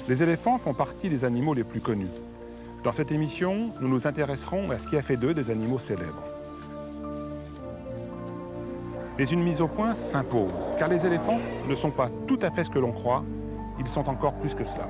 Les éléphants font partie des animaux les plus connus. Dans cette émission, nous nous intéresserons à ce qui a fait d'eux des animaux célèbres. Mais une mise au point s'impose, car les éléphants ne sont pas tout à fait ce que l'on croit, ils sont encore plus que cela.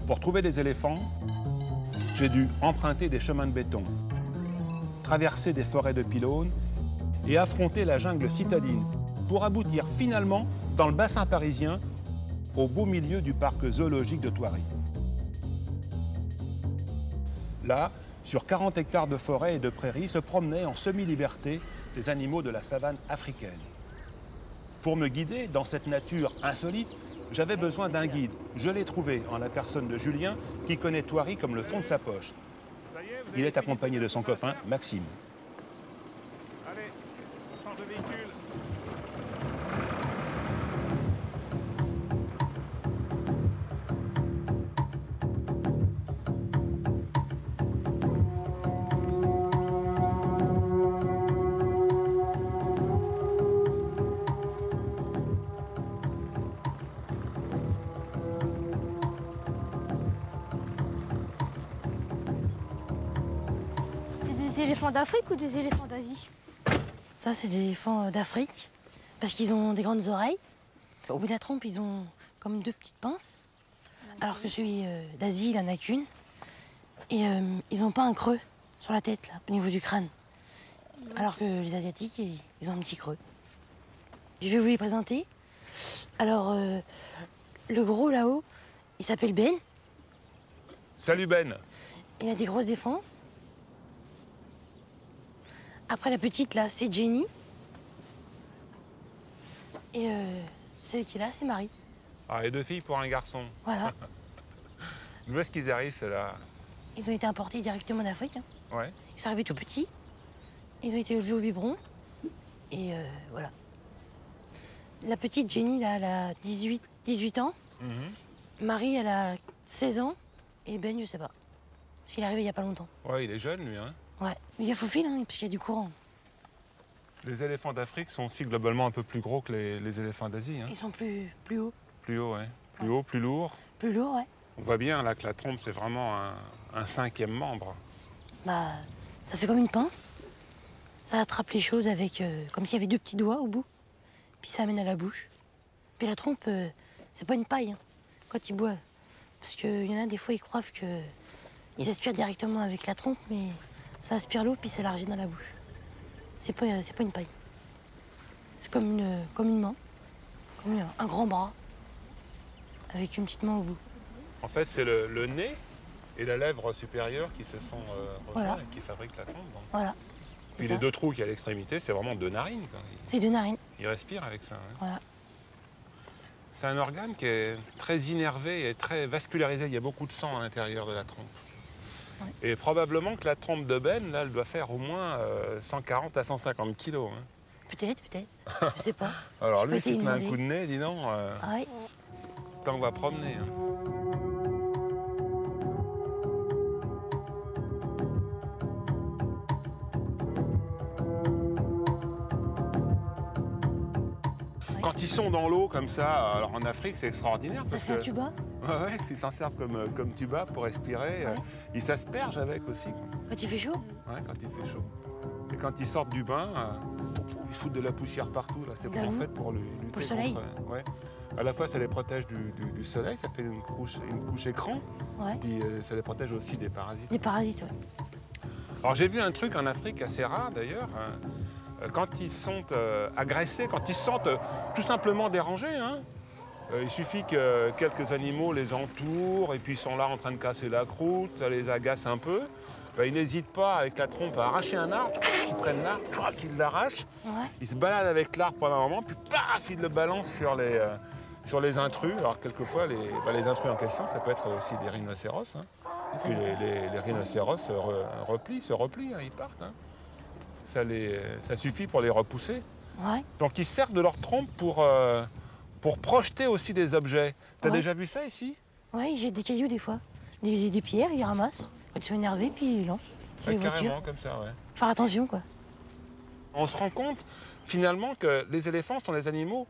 Pour trouver des éléphants, j'ai dû emprunter des chemins de béton, traverser des forêts de pylônes et affronter la jungle citadine pour aboutir finalement dans le bassin parisien, au beau milieu du parc zoologique de Thoiry. Là, sur 40 hectares de forêt et de prairies, se promenaient en semi-liberté des animaux de la savane africaine. Pour me guider dans cette nature insolite, j'avais besoin d'un guide. Je l'ai trouvé en la personne de Julien, qui connaît Thoiry comme le fond de sa poche. Il est accompagné de son copain, Maxime. Allez, on change de véhicule. Des éléphants d'Afrique ou des éléphants d'Asie? Ça, c'est des éléphants d'Afrique, parce qu'ils ont des grandes oreilles. Au bout de la trompe, ils ont comme deux petites pinces, alors que celui d'Asie, il en a qu'une. Et ils n'ont pas un creux sur la tête, là, au niveau du crâne. Alors que les Asiatiques, ils ont un petit creux. Je vais vous les présenter. Alors, le gros, là-haut, il s'appelle Ben. Salut Ben. Il a des grosses défenses. Après, la petite, là, c'est Jenny. Et celle qui est là, c'est Marie. Ah, et 2 filles pour un garçon. Voilà. D'où est-ce qu'ils arrivent, ceux-là? Ils ont été importés directement d'Afrique. Hein. Ouais. Ils sont arrivés tout petits. Ils ont été élevés au biberon. Et voilà. La petite Jenny, là, elle a 18 ans. Marie, elle a 16 ans. Et Ben, je sais pas. Parce qu'il est arrivé il y a pas longtemps. Ouais, il est jeune, lui, hein. Ouais. Mais il y a Foufil, hein, parce qu'il y a du courant. Les éléphants d'Afrique sont aussi globalement un peu plus gros que les éléphants d'Asie. Hein. Ils sont plus hauts. Plus haut, ouais. Plus haut, plus lourd. Plus lourds, ouais. On voit bien là que la trompe, c'est vraiment un 5e membre. Bah, ça fait comme une pince. Ça attrape les choses avec, comme s'il y avait 2 petits doigts au bout. Puis ça amène à la bouche. Puis la trompe, c'est pas une paille, hein, quand ils boivent. Parce qu'il y en a des fois, ils croient qu'ils aspirent directement avec la trompe, mais ça aspire l'eau puis s'élargit dans la bouche. C'est pas une paille. C'est comme une main, comme un grand bras, avec une petite main au bout. En fait, c'est le nez et la lèvre supérieure qui se sont Voilà. et qui fabriquent la trompe. Donc. Voilà. Puis les 2 trous qu'il y a à l'extrémité, c'est vraiment 2 narines. C'est 2 narines. Ils respirent avec ça. Hein. Voilà. C'est un organe qui est très innervé et très vascularisé. Il y a beaucoup de sang à l'intérieur de la trompe. Ouais. Et probablement que la trompe de Ben, là, elle doit faire au moins 140 à 150 kilos. Hein. Peut-être. Je sais pas. Alors J'ai pas lui, été s'il te met un demandé. coup de nez, dis donc, Ah ouais. tant qu'on va promener. Hein. Quand ils sont dans l'eau comme ça, alors en Afrique, c'est extraordinaire. Ça parce fait un que- tuba. Ouais, ils s'en servent comme tuba pour respirer. Ouais. Ils s'aspergent avec aussi. Quoi. Quand il fait chaud. Ouais, quand il fait chaud. Et quand ils sortent du bain, ils se foutent de la poussière partout. Là, c'est De la en boue. fait pour lutter Pour le soleil. contre. Ouais. À la fois, ça les protège du soleil, ça fait une couche écran. Ouais. Puis ça les protège aussi des parasites. Des parasites, ouais. Alors j'ai vu un truc en Afrique assez rare d'ailleurs. Quand ils sont agressés, quand ils se sentent tout simplement dérangés, hein, il suffit que quelques animaux les entourent et puis ils sont là en train de casser la croûte, ça les agace un peu. Ben, ils n'hésitent pas avec la trompe à arracher un arbre, ils prennent l'arbre, ils l'arrachent, Ouais. ils se baladent avec l'arbre pendant un moment, puis paf, ils le balancent sur les intrus. Alors quelquefois, les intrus en question, ça peut être aussi des rhinocéros. Hein. Et puis les rhinocéros se replient, hein, ils partent. Hein. Ça suffit pour les repousser. Ouais. Donc ils servent de leur trompe pour projeter aussi des objets. T'as déjà vu ça ici? Oui, j'ai des cailloux des fois. Des pierres, ils les ramassent. Quand ils sont énervés, puis ils les lancent sur les voitures. Carrément, comme ça, ouais. Faire attention, quoi. On se rend compte finalement que les éléphants sont des animaux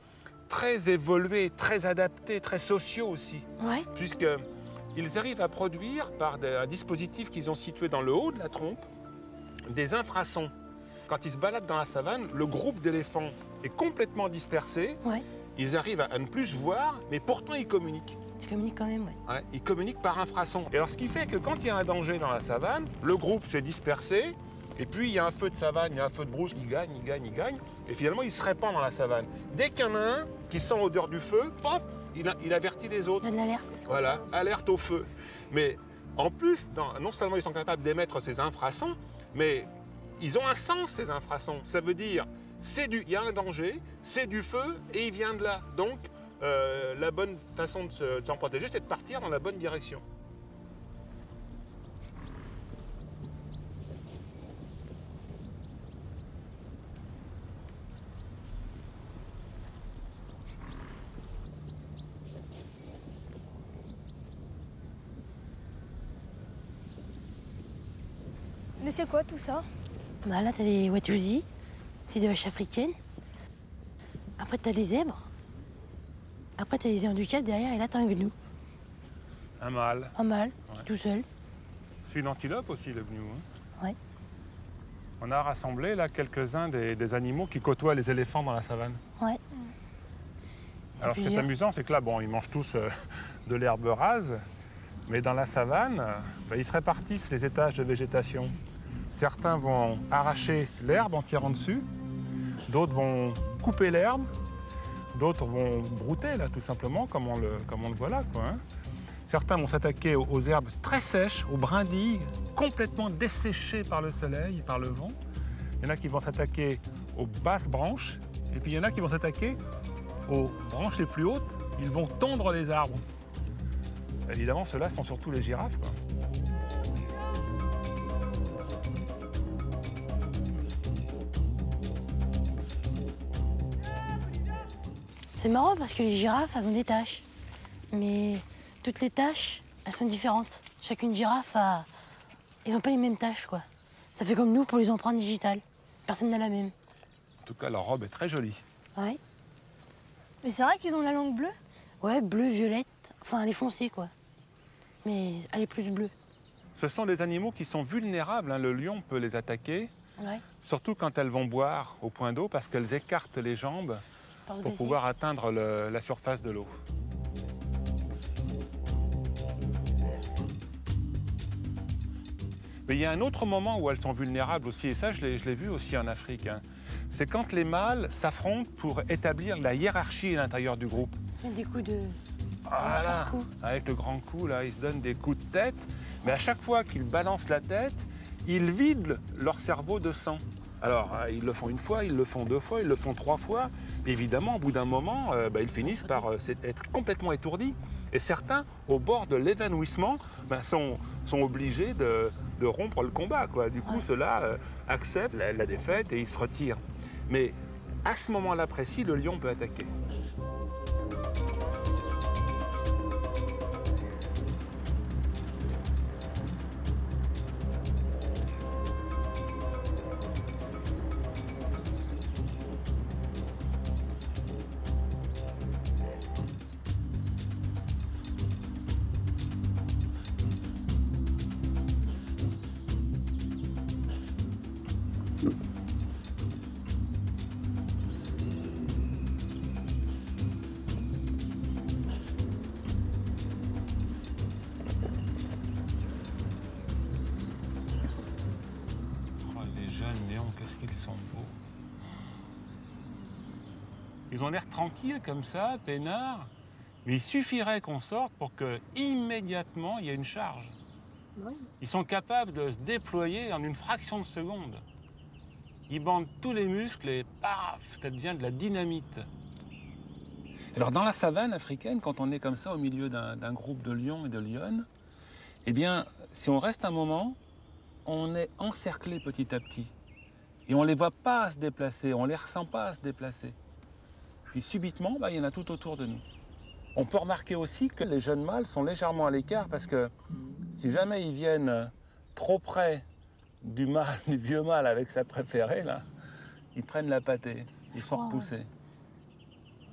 très évolués, très adaptés, très sociaux aussi. Ouais. Puisqu'ils arrivent à produire par un dispositif qu'ils ont situé dans le haut de la trompe des infrasons. Quand ils se baladent dans la savane, le groupe d'éléphants est complètement dispersé. Ouais. Ils arrivent à ne plus se voir, mais pourtant ils communiquent. Ils communiquent quand même, ouais. Ouais, ils communiquent par infrasons. Et alors ce qui fait que quand il y a un danger dans la savane, le groupe s'est dispersé, et puis il y a un feu de savane, il y a un feu de brousse, il gagne, et finalement il se répand dans la savane. Dès qu'il y en a un qui sent l'odeur du feu, paf, il avertit les autres. Donne l'alerte. Voilà, alerte au feu. Mais en plus, non seulement ils sont capables d'émettre ces infrasons, mais ils ont un sens, ces infrasons. Ça veut dire, il y a un danger, c'est du feu, et il vient de là. Donc, la bonne façon de s'en protéger, c'est de partir dans la bonne direction. Mais c'est quoi tout ça? Bah là, t'as les watusi, c'est des vaches africaines. Après, t'as les zèbres. Après, t'as les lions du Cap derrière, et là, t'as un gnou. Un mâle. Un mâle, qui est tout seul. C'est une antilope aussi, le gnou. Hein. Ouais. On a rassemblé là quelques-uns des animaux qui côtoient les éléphants dans la savane. Ouais. Alors, ce qui est amusant, c'est que là, bon, ils mangent tous de l'herbe rase, mais dans la savane, ils se répartissent les étages de végétation. Certains vont arracher l'herbe en tirant dessus, d'autres vont couper l'herbe, d'autres vont brouter, là, tout simplement, comme on le voit là, quoi. Hein. Certains vont s'attaquer aux herbes très sèches, aux brindilles, complètement desséchées par le soleil, par le vent. Il y en a qui vont s'attaquer aux basses branches, et puis il y en a qui vont s'attaquer aux branches les plus hautes. Ils vont tondre les arbres. Évidemment, ceux-là sont surtout les girafes, quoi. C'est marrant parce que les girafes, elles ont des taches. Mais toutes les taches, elles sont différentes. Chacune girafe a... Ils n'ont pas les mêmes taches, quoi. Ça fait comme nous pour les empreintes digitales. Personne n'a la même. En tout cas, leur robe est très jolie. Ouais. Mais c'est vrai qu'ils ont la langue bleue? Ouais, bleu, violette. Enfin, elle est foncée, quoi. Mais elle est plus bleue. Ce sont des animaux qui sont vulnérables. Hein. Le lion peut les attaquer, Ouais. surtout quand elles vont boire au point d'eau, parce qu'elles écartent les jambes pour pouvoir atteindre la surface de l'eau. Mais il y a un autre moment où elles sont vulnérables aussi, et ça je l'ai vu aussi en Afrique. Hein. C'est quand les mâles s'affrontent pour établir la hiérarchie à l'intérieur du groupe. Ils se mettent des coups de... Voilà. Avec le grand coup, là, ils se donnent des coups de tête, mais à chaque fois qu'ils balancent la tête, ils vident leur cerveau de sang. Alors, ils le font une fois, ils le font deux fois, ils le font trois fois. Évidemment, au bout d'un moment, ils finissent par être complètement étourdis. Et certains, au bord de l'évanouissement, sont obligés de rompre le combat, quoi. Du coup, ceux-là acceptent la défaite et ils se retirent. Mais à ce moment-là précis, le lion peut attaquer. Qu'est-ce qu'ils sont beaux. Ils ont l'air tranquilles comme ça, peinards. Mais il suffirait qu'on sorte pour que immédiatement il y ait une charge. Oui. Ils sont capables de se déployer en une fraction de seconde. Ils bandent tous les muscles et paf, ça devient de la dynamite. Alors dans la savane africaine, quand on est comme ça au milieu d'un groupe de lions et de lionnes, eh bien, si on reste un moment, on est encerclé petit à petit. Et on ne les voit pas se déplacer, on ne les ressent pas se déplacer. Puis subitement, il y en a tout autour de nous. On peut remarquer aussi que les jeunes mâles sont légèrement à l'écart parce que si jamais ils viennent trop près du mâle, du vieux mâle avec sa préférée, là, ils prennent la pâtée, ils sont repoussés.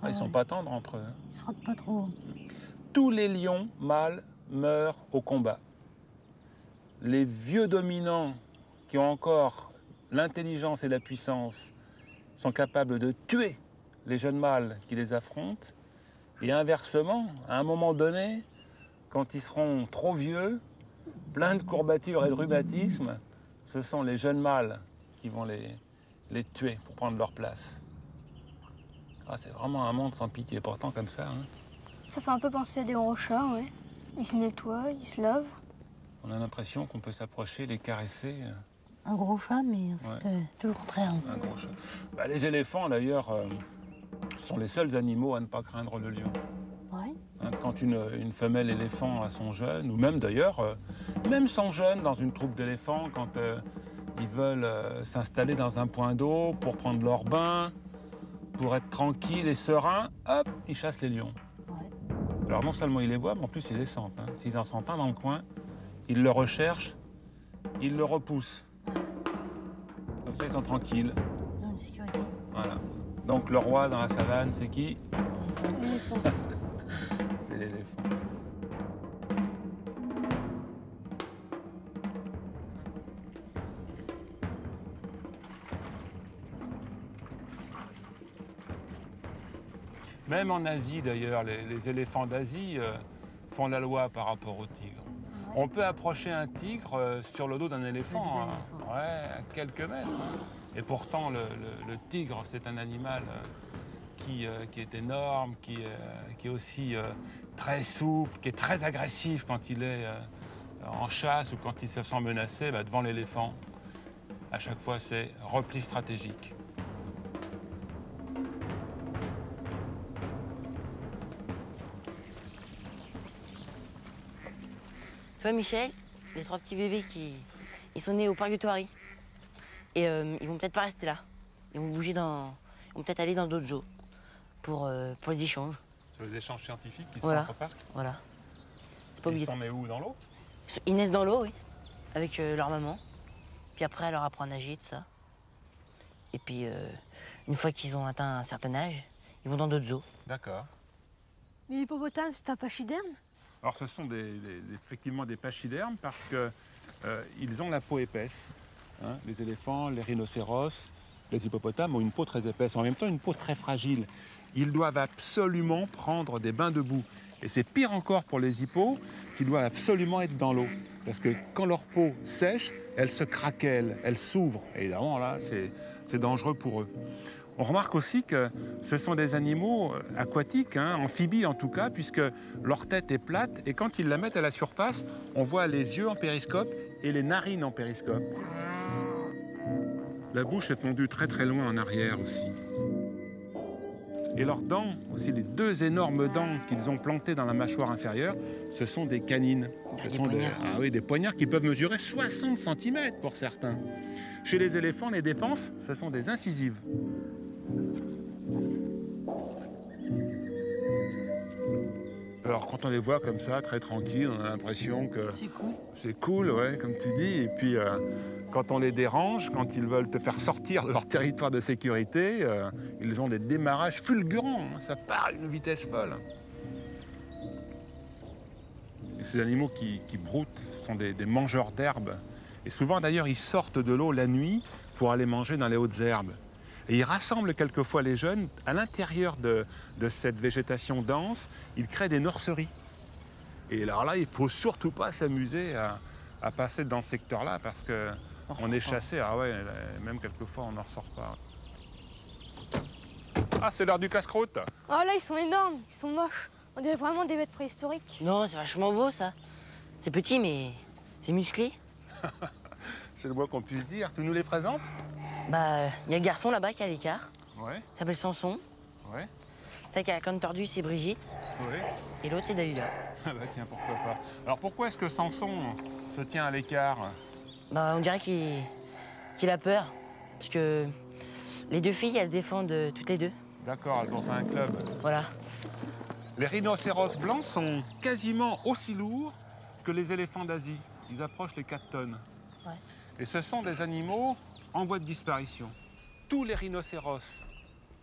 Ils ne sont pas tendres entre eux. Ils se frottent pas trop. Tous les lions mâles meurent au combat. Les vieux dominants qui ont encore l'intelligence et la puissance sont capables de tuer les jeunes mâles qui les affrontent. Et inversement, à un moment donné, quand ils seront trop vieux, pleins de courbatures et de rhumatismes, ce sont les jeunes mâles qui vont les tuer pour prendre leur place. Ah, c'est vraiment un monde sans pitié, pourtant comme ça. Hein. Ça fait un peu penser à des gros chats, ouais. Ils se nettoient, ils se lavent. On a l'impression qu'on peut s'approcher, les caresser. Un gros chat, mais en fait, tout le contraire. Un gros chat. Les éléphants, d'ailleurs, sont les seuls animaux à ne pas craindre le lion. Ouais. Hein, quand une femelle éléphant a son jeune, ou même d'ailleurs, même son jeune dans une troupe d'éléphants, quand ils veulent s'installer dans un point d'eau pour prendre leur bain, pour être tranquilles et sereins, hop, ils chassent les lions. Ouais. Alors non seulement ils les voient, mais en plus ils les sentent. Hein. S'ils en sentent un dans le coin, ils le recherchent, ils le repoussent. Comme ça, ils sont tranquilles. Ils ont une sécurité. Voilà. Donc le roi dans la savane, c'est qui? L'éléphant. C'est l'éléphant. Même en Asie, d'ailleurs, les éléphants d'Asie font la loi par rapport aux tigres. On peut approcher un tigre sur le dos d'un éléphant, hein. Ouais, à quelques mètres. Hein. Et pourtant, le tigre, c'est un animal qui est énorme, qui est aussi très souple, qui est très agressif quand il est en chasse ou quand il se sent menacé. Devant l'éléphant, à chaque fois, c'est repli stratégique. Tu vois, Michel, les 3 petits bébés ils sont nés au parc de Thoiry. Et ils vont peut-être pas rester là. Ils vont bouger ils vont peut-être aller dans d'autres zoos pour les échanges. Sur les échanges scientifiques qui Voilà. sont entre parcs. Voilà. C'est pas Ils obligé. sont nés où? Dans l'eau? Ils naissent dans l'eau, oui, avec leur maman. Puis après, elle leur apprend à nager, tout ça. Et puis, une fois qu'ils ont atteint un certain âge, ils vont dans d'autres zoos. D'accord. Mais l'hippopotame, c'est un pachyderme? Alors ce sont effectivement des pachydermes parce qu'ils ont la peau épaisse. Hein. Les éléphants, les rhinocéros, les hippopotames ont une peau très épaisse, en même temps une peau très fragile. Ils doivent absolument prendre des bains de boue. Et c'est pire encore pour les hippos qui doivent absolument être dans l'eau. Parce que quand leur peau sèche, elle se craquelle, elle s'ouvre. Et évidemment, là, c'est dangereux pour eux. On remarque aussi que ce sont des animaux aquatiques, hein, amphibies en tout cas, puisque leur tête est plate et quand ils la mettent à la surface, on voit les yeux en périscope et les narines en périscope. La bouche est fondue très très loin en arrière aussi. Et leurs dents, aussi les 2 énormes dents qu'ils ont plantées dans la mâchoire inférieure, ce sont des canines. Ce sont des poignards qui peuvent mesurer 60 cm pour certains. Chez les éléphants, les défenses, ce sont des incisives. Alors quand on les voit comme ça, très tranquilles, on a l'impression que C'est cool. c'est cool, ouais, comme tu dis. Et puis quand on les dérange, quand ils veulent te faire sortir de leur territoire de sécurité, ils ont des démarrages fulgurants. Hein, ça part à une vitesse folle. Et ces animaux qui broutent sont des mangeurs d'herbes. Et souvent d'ailleurs, ils sortent de l'eau la nuit pour aller manger dans les hautes herbes. Et ils rassemblent quelquefois les jeunes à l'intérieur de cette végétation dense. Ils créent des nurseries. Et alors là, il ne faut surtout pas s'amuser à passer dans ce secteur-là parce qu'on est chassé. Ah ouais, même quelquefois, on n'en ressort pas. Ah, c'est l'heure du casse-croûte. Oh là, ils sont énormes, ils sont moches. On dirait vraiment des bêtes préhistoriques. Non, c'est vachement beau, ça. C'est petit, mais c'est musclé. C'est le moins qu'on puisse dire. Tu nous les présentes? Il y a le garçon là-bas qui est à l'écart. Ouais, Il s'appelle Samson. ouais. sais qu'il y a la corne tordue, c'est Brigitte, Oui. et l'autre, c'est Dalila. Ah bah tiens, pourquoi pas. Alors pourquoi est-ce que Samson se tient à l'écart? Bah, on dirait qu'il a peur, parce que les deux filles, elles se défendent toutes les deux. D'accord, elles ont fait un club. Voilà. Les rhinocéros blancs sont quasiment aussi lourds que les éléphants d'Asie. Ils approchent les 4 tonnes. Ouais. Et ce sont des animaux en voie de disparition. Tous les rhinocéros,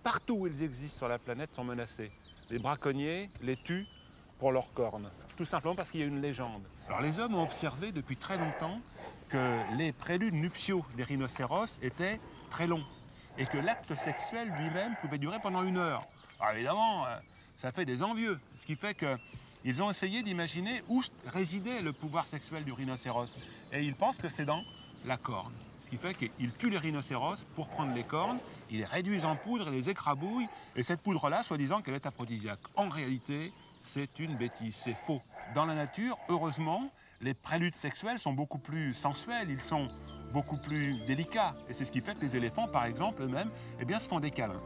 partout où ils existent sur la planète, sont menacés. Les braconniers les tuent pour leurs cornes, tout simplement parce qu'il y a une légende. Alors les hommes ont observé depuis très longtemps que les préludes nuptiaux des rhinocéros étaient très longs et que l'acte sexuel lui-même pouvait durer pendant 1 heure. Alors évidemment, ça fait des envieux, ce qui fait qu'ils ont essayé d'imaginer où résidait le pouvoir sexuel du rhinocéros. Et ils pensent que c'est dans la corne. Ce qui fait qu'ils tuent les rhinocéros pour prendre les cornes, ils les réduisent en poudre, les écrabouillent, et cette poudre-là, soi-disant qu'elle est aphrodisiaque. En réalité, c'est une bêtise, c'est faux. Dans la nature, heureusement, les préludes sexuels sont beaucoup plus sensuels, ils sont beaucoup plus délicats. Et c'est ce qui fait que les éléphants, par exemple, eux-mêmes, eh bien, se font des câlins.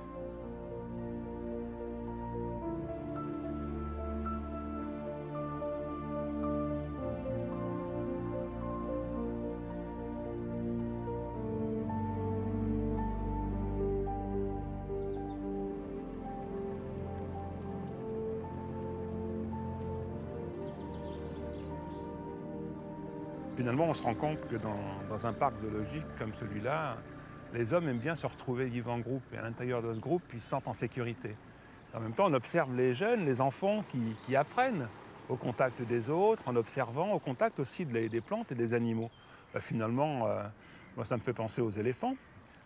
Finalement, on se rend compte que dans un parc zoologique comme celui-là, les hommes aiment bien se retrouver vivre en groupe. Et à l'intérieur de ce groupe, ils se sentent en sécurité. En même temps, on observe les jeunes, les enfants qui apprennent au contact des autres, en observant au contact aussi des plantes et des animaux. Finalement, moi, ça me fait penser aux éléphants.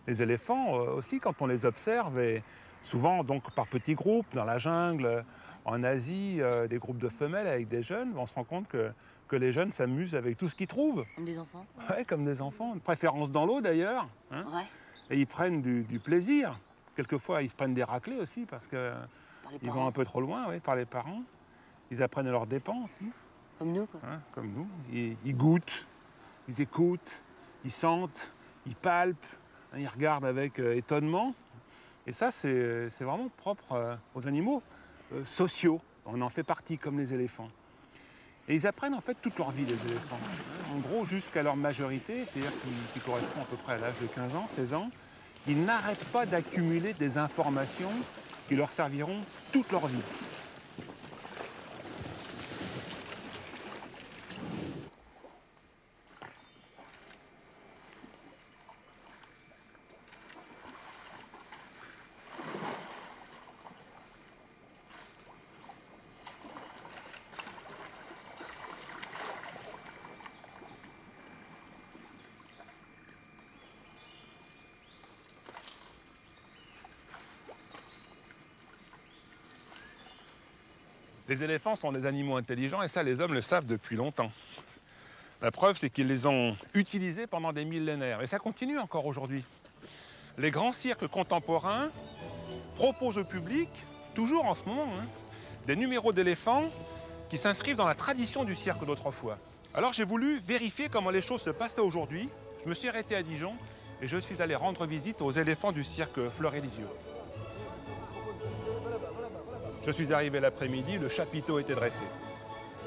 Les éléphants aussi, quand on les observe, et souvent donc par petits groupes, dans la jungle, en Asie, des groupes de femelles avec des jeunes, on se rend compte que les jeunes s'amusent avec tout ce qu'ils trouvent. Comme des enfants. Ouais, comme des enfants. Une préférence dans l'eau d'ailleurs. Hein. Ouais. Et ils prennent du plaisir. Quelquefois, ils se prennent des raclées aussi parce qu'ils vont un peu trop loin, oui, par les parents. Ils apprennent à leurs dépens aussi. Comme nous, quoi. Hein, comme nous. Ils goûtent, ils écoutent, ils sentent, ils palpent, hein, ils regardent avec étonnement. Et ça, c'est vraiment propre aux animaux sociaux. On en fait partie, comme les éléphants. Et ils apprennent en fait toute leur vie, les éléphants. En gros, jusqu'à leur majorité, c'est-à-dire qui correspond à peu près à l'âge de 15 ans, 16 ans, ils n'arrêtent pas d'accumuler des informations qui leur serviront toute leur vie. Les éléphants sont des animaux intelligents et ça, les hommes le savent depuis longtemps. La preuve, c'est qu'ils les ont utilisés pendant des millénaires. Et ça continue encore aujourd'hui. Les grands cirques contemporains proposent au public, toujours en ce moment, des numéros d'éléphants qui s'inscrivent dans la tradition du cirque d'autrefois. Alors j'ai voulu vérifier comment les choses se passaient aujourd'hui. Je me suis arrêté à Dijon et je suis allé rendre visite aux éléphants du cirque Fleury-Lisieux. Je suis arrivé l'après-midi, le chapiteau était dressé.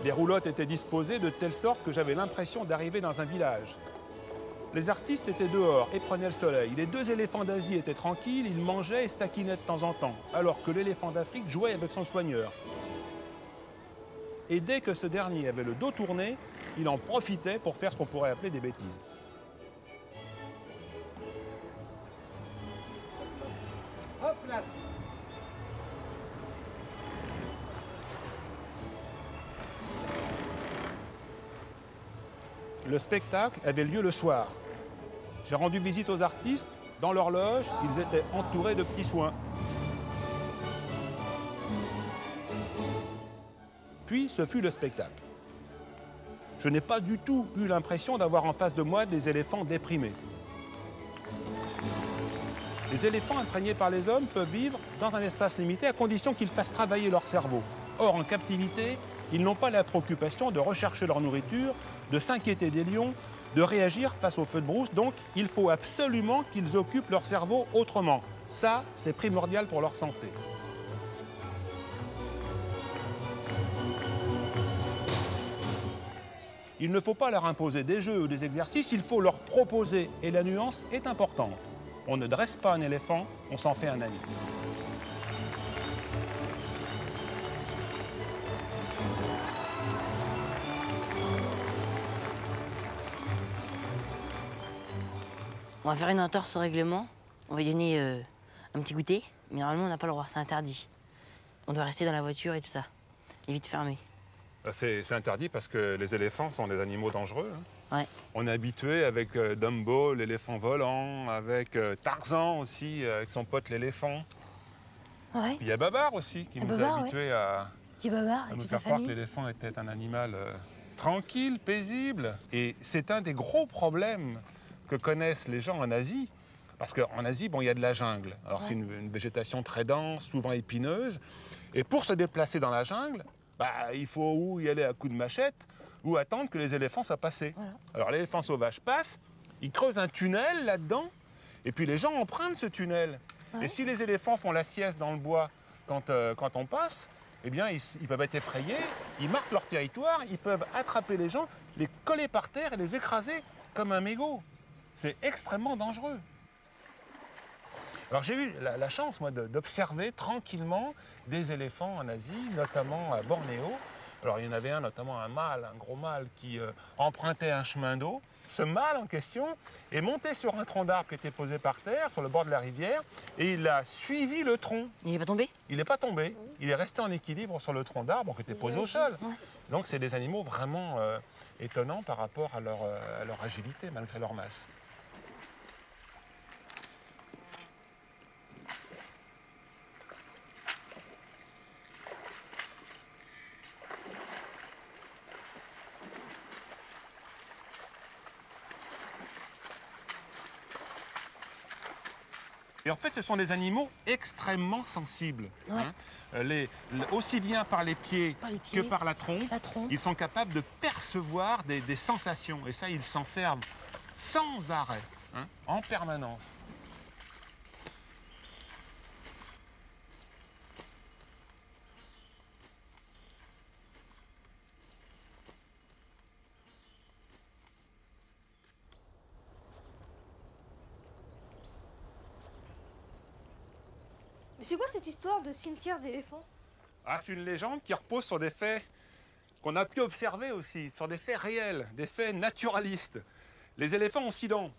Les roulottes étaient disposées de telle sorte que j'avais l'impression d'arriver dans un village. Les artistes étaient dehors et prenaient le soleil. Les 2 éléphants d'Asie étaient tranquilles, ils mangeaient et se taquinaient de temps en temps, alors que l'éléphant d'Afrique jouait avec son soigneur. Et dès que ce dernier avait le dos tourné, il en profitait pour faire ce qu'on pourrait appeler des bêtises. Hop là. Le spectacle avait lieu le soir. J'ai rendu visite aux artistes. Dans leur loge, ils étaient entourés de petits soins. Puis, ce fut le spectacle. Je n'ai pas du tout eu l'impression d'avoir en face de moi des éléphants déprimés. Les éléphants imprégnés par les hommes peuvent vivre dans un espace limité à condition qu'ils fassent travailler leur cerveau. Or, en captivité, ils n'ont pas la préoccupation de rechercher leur nourriture, de s'inquiéter des lions, de réagir face aux feux de brousse. Donc, il faut absolument qu'ils occupent leur cerveau autrement. Ça, c'est primordial pour leur santé. Il ne faut pas leur imposer des jeux ou des exercices, il faut leur proposer. Et la nuance est importante. On ne dresse pas un éléphant, on s'en fait un ami. On va faire une entorse au règlement. On va lui donner un petit goûter. Mais normalement, on n'a pas le droit, c'est interdit. On doit rester dans la voiture et tout ça. Et vite fermé. C'est interdit parce que les éléphants sont des animaux dangereux. Ouais. On est habitué avec Dumbo, l'éléphant volant, avec Tarzan aussi, avec son pote l'éléphant. Ouais. Il y a Babar aussi qui nous a habitués à Petit Babar et nous toute sa faire croire que famille. l'éléphant était un animal tranquille, paisible. Et c'est un des gros problèmes que connaissent les gens en Asie. Parce qu'en Asie, bon, il y a de la jungle. Alors c'est une végétation très dense, souvent épineuse. Et pour se déplacer dans la jungle, bah, il faut ou y aller à coups de machette ou attendre que les éléphants soient passés. Voilà. Alors l'éléphant sauvage passe, il creuse un tunnel là-dedans, et puis les gens empruntent ce tunnel. Ouais. Et si les éléphants font la sieste dans le bois quand on passe, eh bien ils peuvent être effrayés, ils marquent leur territoire, ils peuvent attraper les gens, les coller par terre et les écraser comme un mégot. C'est extrêmement dangereux. Alors j'ai eu la chance, moi, d'observer tranquillement des éléphants en Asie, notamment à Bornéo. Alors il y en avait un, notamment un mâle, un gros mâle, qui empruntait un chemin d'eau. Ce mâle en question est monté sur un tronc d'arbre qui était posé par terre, sur le bord de la rivière, et il a suivi le tronc. Il n'est pas tombé? Il n'est pas tombé. Il est resté en équilibre sur le tronc d'arbre qui était posé au sol. Ouais. Donc c'est des animaux vraiment étonnants par rapport à leur agilité, malgré leur masse. Et en fait, ce sont des animaux extrêmement sensibles. Ouais. Hein. Aussi bien par les pieds que par la trompe, ils sont capables de percevoir des sensations. Et ça, ils s'en servent sans arrêt, hein, en permanence. Mais c'est quoi cette histoire de cimetière d'éléphants? Ah, c'est une légende qui repose sur des faits qu'on a pu observer aussi, sur des faits réels, des faits naturalistes. Les éléphants ont 6 dents,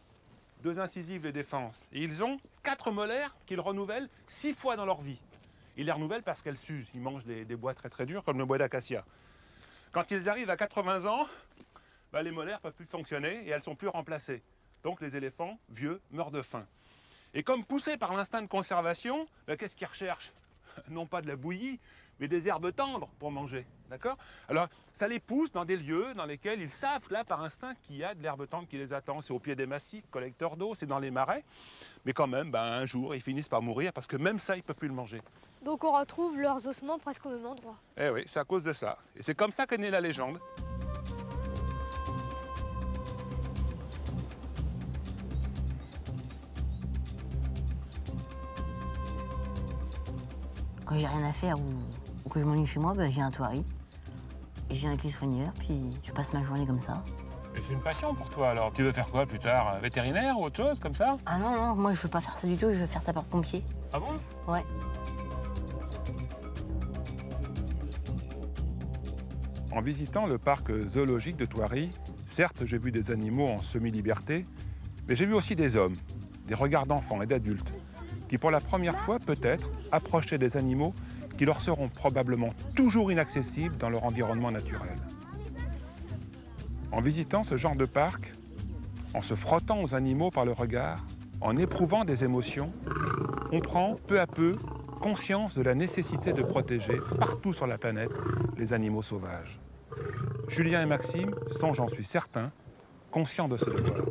2 incisives de défense, et ils ont 4 molaires qu'ils renouvellent 6 fois dans leur vie. Ils les renouvellent parce qu'elles s'usent, ils mangent des bois très très durs comme le bois d'acacia. Quand ils arrivent à 80 ans, bah, les molaires ne peuvent plus fonctionner et elles ne sont plus remplacées. Donc les éléphants vieux meurent de faim. Et comme poussés par l'instinct de conservation, ben, qu'est-ce qu'ils recherchent? Non pas de la bouillie, mais des herbes tendres pour manger. D'accord? Alors, ça les pousse dans des lieux dans lesquels ils savent, là, par instinct, qu'il y a de l'herbe tendre qui les attend. C'est au pied des massifs, collecteurs d'eau, c'est dans les marais. Mais quand même, ben, un jour, ils finissent par mourir parce que même ça, ils ne peuvent plus le manger. Donc on retrouve leurs ossements presque au même endroit. Eh oui, c'est à cause de ça. Et c'est comme ça qu'est née la légende. Quand j'ai rien à faire ou que je m'ennuie chez moi, ben, j'ai un toari. Je viens avec les soigneurs, puis je passe ma journée comme ça. Et c'est une passion pour toi, alors. Tu veux faire quoi plus tard? Vétérinaire ou autre chose, comme ça? Ah non, non, moi je veux pas faire ça du tout, je veux faire sapeur-pompier. Ah bon? Ouais. En visitant le parc zoologique de Thoiry, certes, j'ai vu des animaux en semi-liberté, mais j'ai vu aussi des hommes, des regards d'enfants et d'adultes, qui pour la première fois, peut-être, approchaient des animaux qui leur seront probablement toujours inaccessibles dans leur environnement naturel. En visitant ce genre de parc, en se frottant aux animaux par le regard, en éprouvant des émotions, on prend peu à peu conscience de la nécessité de protéger, partout sur la planète, les animaux sauvages. Julien et Maxime sont, j'en suis certain, conscients de ce devoir.